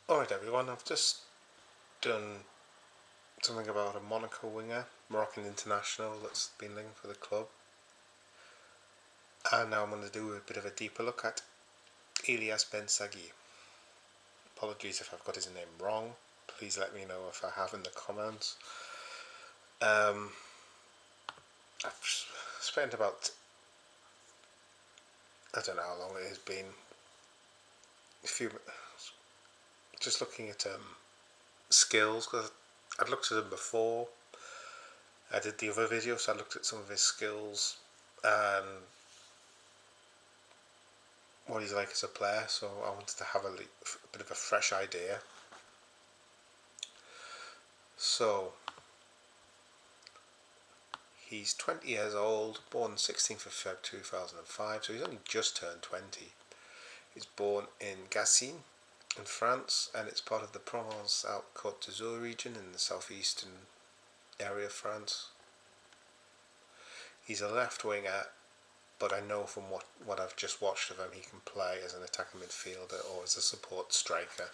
Alright everyone, I've just done something about a Monaco winger, Moroccan international that's been linked for the club. And now I'm going to do a bit of a deeper look at Eliesse Ben Seghir. Apologies if I've got his name wrong. Please let me know if I have in the comments. I've spent about, I don't know how long it has been, a few, just looking at skills, because I'd looked at them before. I did the other video, so I looked at some of his skills and what he's like as a player, so I wanted to have a bit of a fresh idea. So, he's 20 years old, born 16th of Feb 2005, so he's only just turned 20. He's born in Gacin in France, and it's part of the Provence-Alpes-Côte d'Azur region in the southeastern area of France. He's a left winger, but I know from what I've just watched of him, he can play as an attacking midfielder or as a support striker.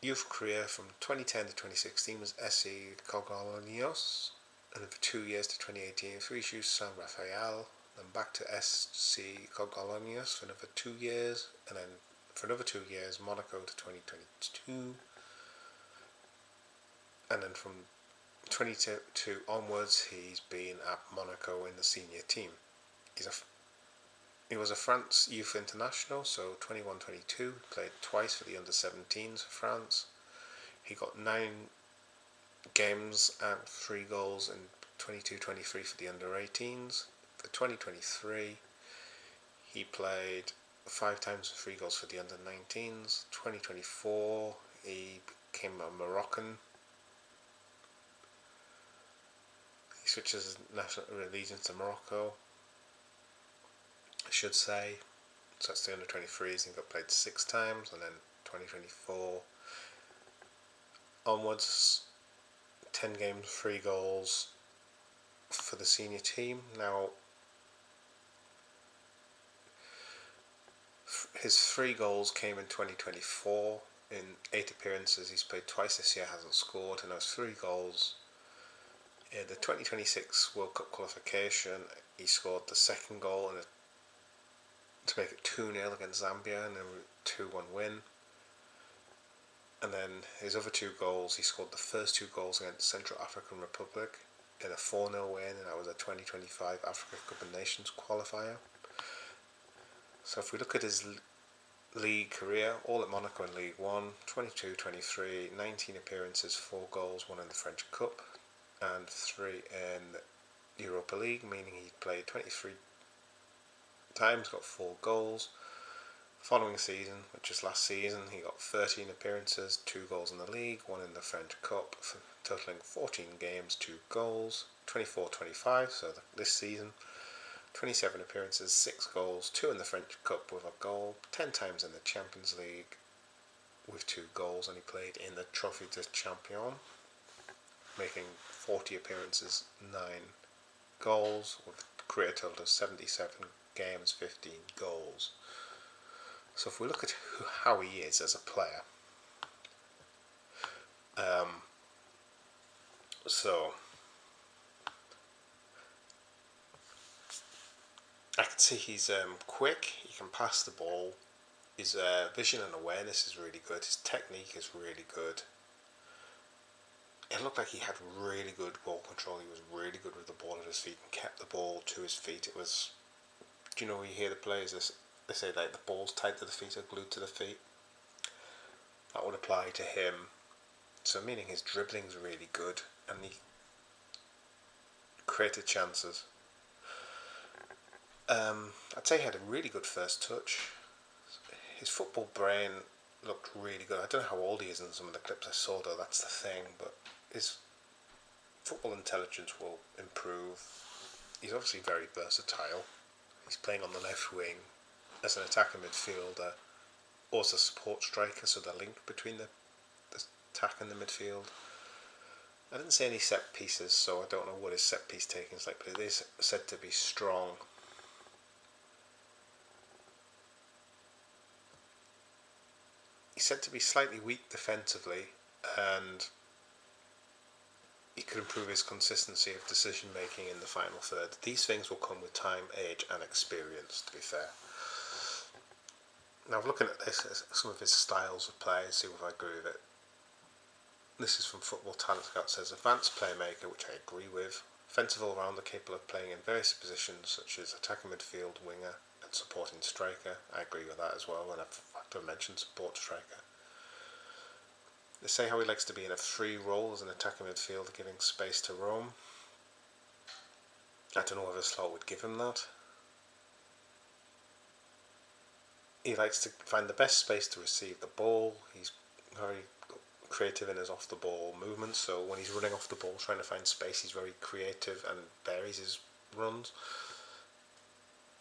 Youth career from 2010 to 2016 was SC Cogolonios, and then for 2 years to 2018, Friches San Rafael, then back to SC Cogolonios for another 2 years, and then for another 2 years, Monaco to 2022, and then from 2022 onwards, he's been at Monaco in the senior team. He was a France youth international, so 21-22, played twice for the under-17s for France. He got 9 games and 3 goals in 22-23 for the under-18s. For 2023, he played 5 times for 3 goals for the under-19s. 2024, he became a Moroccan. He switches his national allegiance to Morocco, I should say. So that's the under-23s, and he got played 6 times, and then 2024 onwards, 10 games, 3 goals for the senior team. Now, his 3 goals came in 2024. In 8 appearances, he's played twice this year, hasn't scored, and those 3 goals. In the 2026 World Cup qualification, he scored the second goal to make it 2-0 against Zambia, and then a 2-1 win. And then his other 2 goals, he scored the first 2 goals against Central African Republic in a 4-0 win, and that was a 2025 Africa Cup of Nations qualifier. So if we look at his league career, all at Monaco in League 1, 22-23, 19 appearances, 4 goals, 1 in the French Cup, and 3 in Europa League, meaning he played 23 times, got 4 goals. Following season, which is last season, he got 13 appearances, 2 goals in the league, 1 in the French Cup, totaling 14 games, 2 goals. 24-25, so this season, 27 appearances, 6 goals, 2 in the French Cup with a goal, 10 times in the Champions League with 2 goals, and he played in the Trophée des Champions, making 40 appearances, 9 goals, with a career total of 77 games, 15 goals. So if we look at how he is as a player, so I can see he's quick, he can pass the ball, his vision and awareness is really good, his technique is really good. It looked like he had really good ball control, he was really good with the ball at his feet and kept the ball to his feet. It was, do you know, you hear the players, they say like the ball's tied to the feet or glued to the feet. That would apply to him. So meaning his dribbling's really good and he created chances. I'd say he had a really good first touch. His football brain looked really good. I don't know how old he is in some of the clips I saw though, that's the thing, but his football intelligence will improve. He's obviously very versatile. He's playing on the left wing as an attacking midfielder or as a support striker, so the link between the attack and the midfield. I didn't see any set pieces, so I don't know what his set piece taking is like, but it is said to be strong. He's said to be slightly weak defensively, and he could improve his consistency of decision making in the final third. These things will come with time, age, and experience, to be fair. Now, looking at this, some of his styles of play, and see if I agree with it. This is from Football Talent Scout. Says advanced playmaker, which I agree with. Offensive all-rounder, capable of playing in various positions such as attacking midfield, winger, and supporting striker. I agree with that as well. When I've mentioned support striker. They say how he likes to be in a free role as an attacking midfielder, giving space to roam. I don't know whether Slot would give him that. He likes to find the best space to receive the ball. He's very creative in his off the ball movements, so when he's running off the ball trying to find space, he's very creative and varies his runs.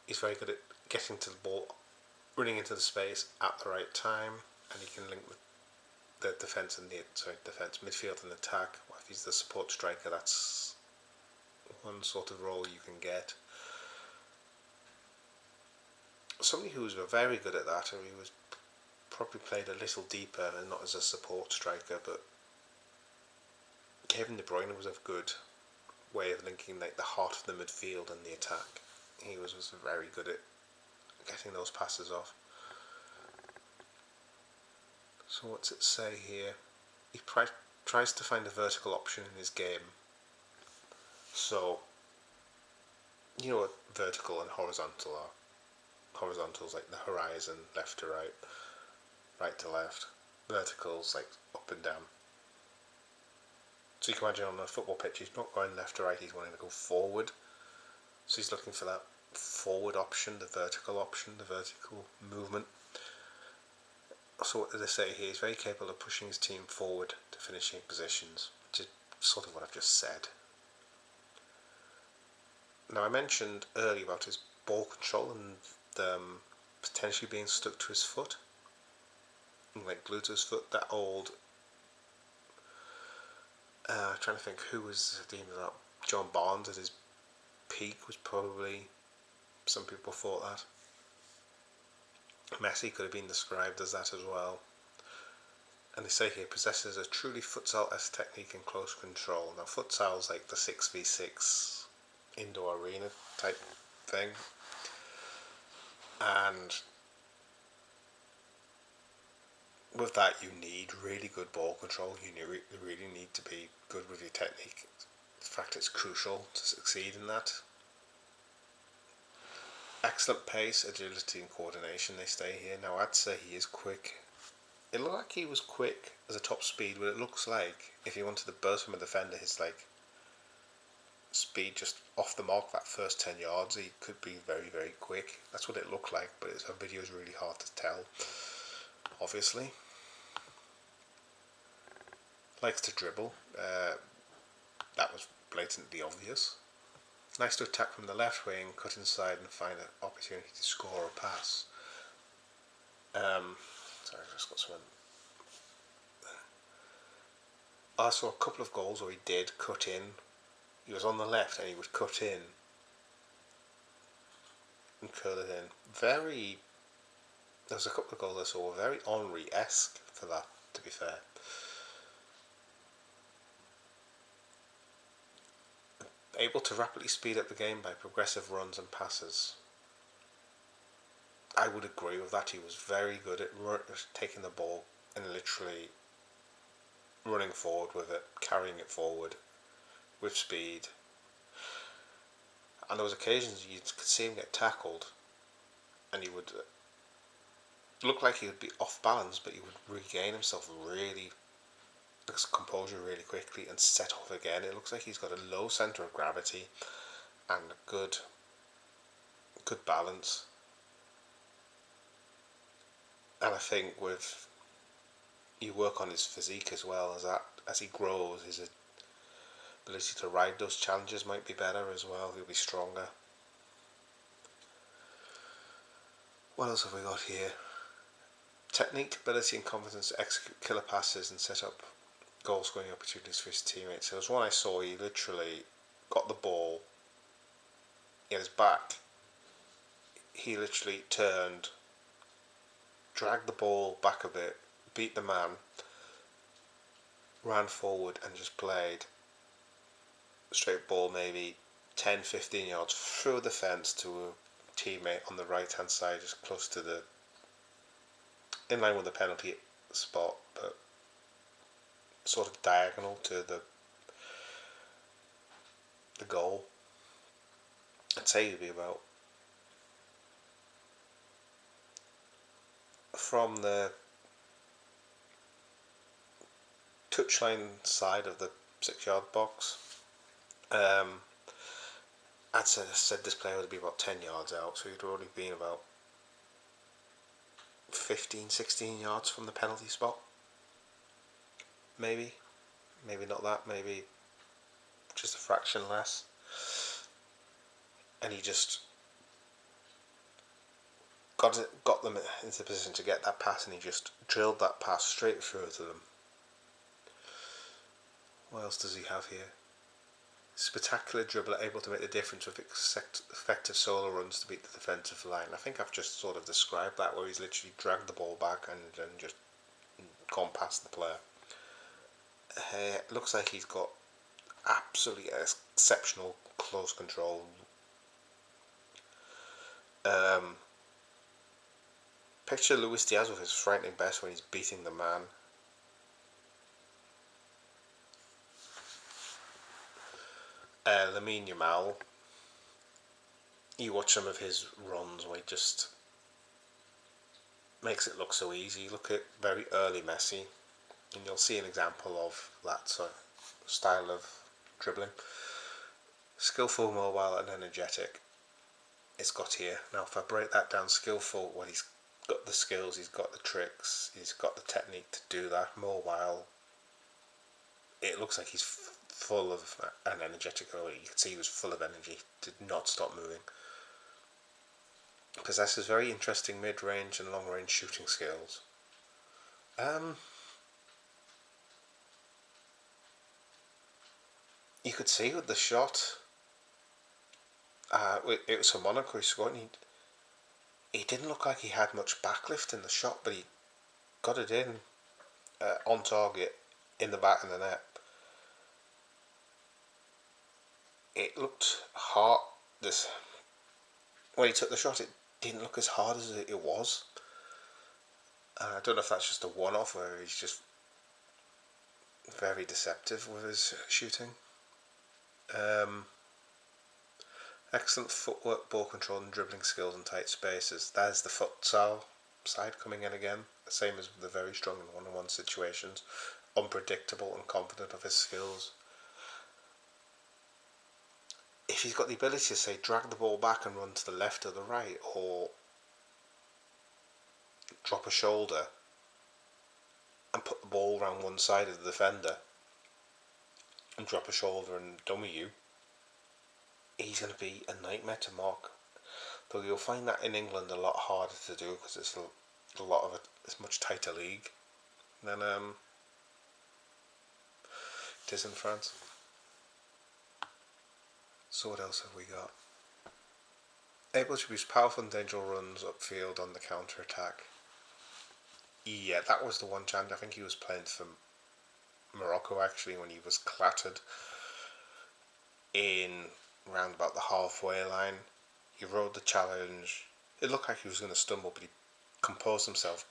He's very good at getting to the ball, running into the space at the right time, and he can link the defence and midfield and attack. Well, if he's the support striker, that's one sort of role you can get. Somebody who was very good at that, and he was probably played a little deeper and not as a support striker, but Kevin De Bruyne was a good way of linking like the heart of the midfield and the attack. He was very good at getting those passes off. So what's it say here? He tries to find a vertical option in his game. So, you know what vertical and horizontal are? Horizontals like the horizon, left to right, right to left. Verticals like up and down. So you can imagine on a football pitch, he's not going left to right, he's wanting to go forward. So he's looking for that forward option, the vertical movement. So what do they say here? He's very capable of pushing his team forward to finishing positions, which is sort of what I've just said. Now, I mentioned earlier about his ball control and potentially being stuck to his foot, like glued to his foot. That old, trying to think who was the team of that. John Barnes at his peak was probably, some people thought that. Messi could have been described as that as well. And they say here possesses a truly futsal-esque technique and close control. Now futsal's like the 6v6 indoor arena type thing. And with that you need really good ball control. You really need to be good with your technique. In fact, it's crucial to succeed in that. Excellent pace, agility and coordination, they say here. Now I'd say he is quick. It looked like he was quick as a top speed, but it looks like if he wanted to burst from a defender, his speed just off the mark that first 10 yards, he could be very, very quick. That's what it looked like, but a video is really hard to tell, obviously. Likes to dribble. That was blatantly obvious. Nice to attack from the left wing, cut inside and find an opportunity to score or pass. Sorry, I just got something. I saw a couple of goals where he did cut in. He was on the left and he would cut in and curl it in. There was a couple of goals I saw were very Henry-esque for that, to be fair. Able to rapidly speed up the game by progressive runs and passes. I would agree with that. He was very good at taking the ball and literally running forward with it, carrying it forward with speed. And there was occasions you could see him get tackled and he would look like he would be off balance, but he would regain himself his composure really quickly and set off again. It looks like he's got a low centre of gravity and good balance. And I think you work on his physique as well, as he grows, his ability to ride those challenges might be better as well. He'll be stronger. What else have we got here? Technique, ability and confidence to execute killer passes and set up goal scoring opportunities for his teammates. There was one I saw, he literally got the ball in his back. He literally turned, dragged the ball back a bit, beat the man, ran forward and just played a straight ball maybe 10-15 yards through the fence to a teammate on the right hand side, just close to the, in line with the penalty spot, but sort of diagonal to the goal. I'd say it'd be about, from the touchline side of the 6 yard box, I'd said this player would be about 10 yards out, so he'd already been about 15-16 yards from the penalty spot. Maybe not that, maybe just a fraction less. And he just got them into the position to get that pass, and he just drilled that pass straight through to them. What else does he have here? Spectacular dribbler, able to make the difference with effective solo runs to beat the defensive line. I think I've just sort of described that, where he's literally dragged the ball back and just gone past the player. Looks like he's got absolutely exceptional close control. Picture Luis Diaz with his frightening best when he's beating the man. Lamine Yamal, you watch some of his runs where he just makes it look so easy. Look at very early Messi, and you'll see an example of that sort of style of dribbling. Skillful, mobile and energetic. It's got here. Now if I break that down, skillful, well, he's got the skills, he's got the tricks, he's got the technique to do that. Mobile, it looks like he's full of an energetic. You could see he was full of energy, did not stop moving. Possesses very interesting mid-range and long-range shooting skills. You could see with the shot, it was a Monaco he scored, and he didn't look like he had much backlift in the shot, but he got it in on target in the back of the net. It looked hard. When he took the shot, it didn't look as hard as it was. I don't know if that's just a one-off where he's just very deceptive with his shooting. Excellent footwork, ball control and dribbling skills in tight spaces. There's the futsal side coming in again. Same as the very strong in one-on-one situations. Unpredictable and confident of his skills. If he's got the ability to, say, drag the ball back and run to the left or the right, or drop a shoulder and put the ball around one side of the defender and drop a shoulder and dummy you, he's going to be a nightmare to mark. Though you'll find that in England a lot harder to do, because it's it's much tighter league than it is in France. So what else have we got? Able to use powerful and dangerous runs upfield on the counter attack. Yeah, that was the one chance. I think he was playing for Morocco actually when he was clattered in round about the halfway line. He rode the challenge. It looked like he was going to stumble, but he composed himself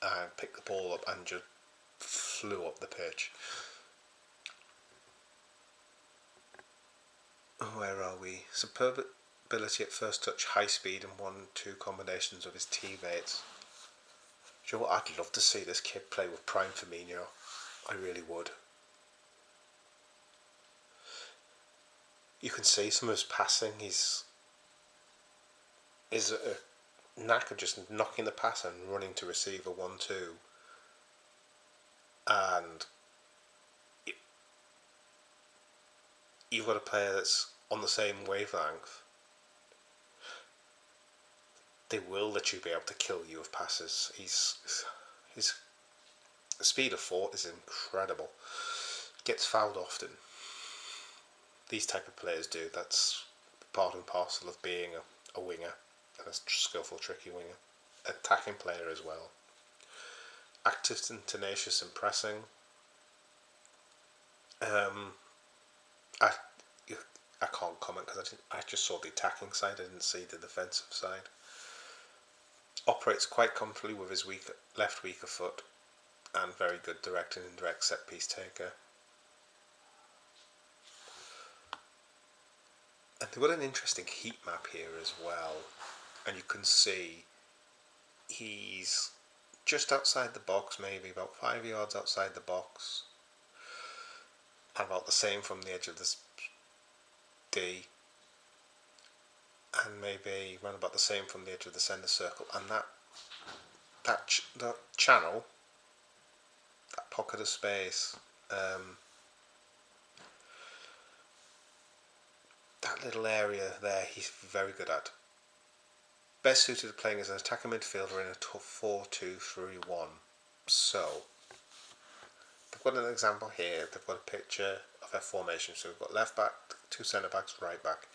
and picked the ball up and just flew up the pitch. Where are we? Superb ability at first touch, high speed and 1-2 combinations of his teammates. Do you know what? I'd love to see this kid play with prime Firmino. I really would. You can see some of his passing. He's a knack of just knocking the pass and running to receive a 1-2. And you've got a player that's on the same wavelength. They will literally be able to kill you with passes. His speed of thought is incredible. Gets fouled often. These type of players do. That's part and parcel of being a winger, and a skillful, tricky winger. Attacking player as well. active and tenacious in pressing. I I can't comment because I just saw the attacking side. I didn't see the defensive side. Operates quite comfortably with his left weaker foot, and very good direct and indirect set piece taker. And they've got an interesting heat map here as well, and you can see he's just outside the box, maybe about 5 yards outside the box, and about the same from the edge of the D, and maybe around about the same from the edge of the centre circle. And that channel, that pocket of space, that little area there, he's very good at. Best suited to playing as an attacking midfielder in a 4-2-3-1. So, they've got an example here. They've got a picture of their formation. So we've got left back, 2 centre backs, right back.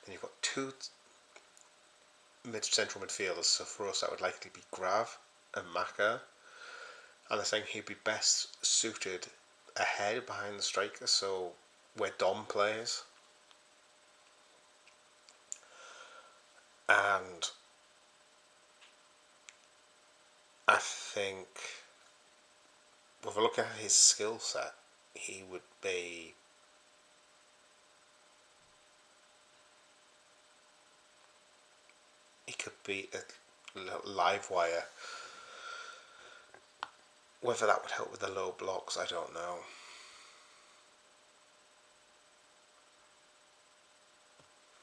Then you've got 2 central midfielders. So for us, that would likely be Grav and Maka. And they're saying he'd be best suited ahead behind the striker. So where Dom plays. And I think, with a look at his skill set, he would be could be a live wire. Whether that would help with the low blocks, I don't know.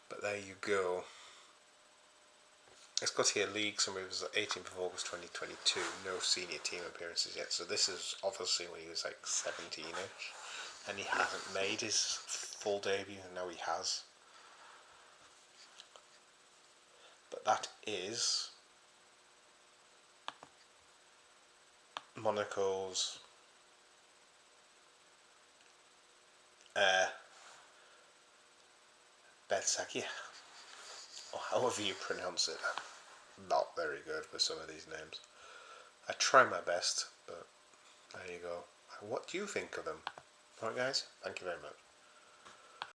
But there you go. It's got here league summary. It was 18th of August 2022. No senior team appearances yet. So this is obviously when he was like 17ish, and he hasn't made his full debut, and now he has. But that is Monaco's Ben Seghir, or however you pronounce it. Not very good with some of these names. I try my best, but there you go. What do you think of them? Alright guys, thank you very much.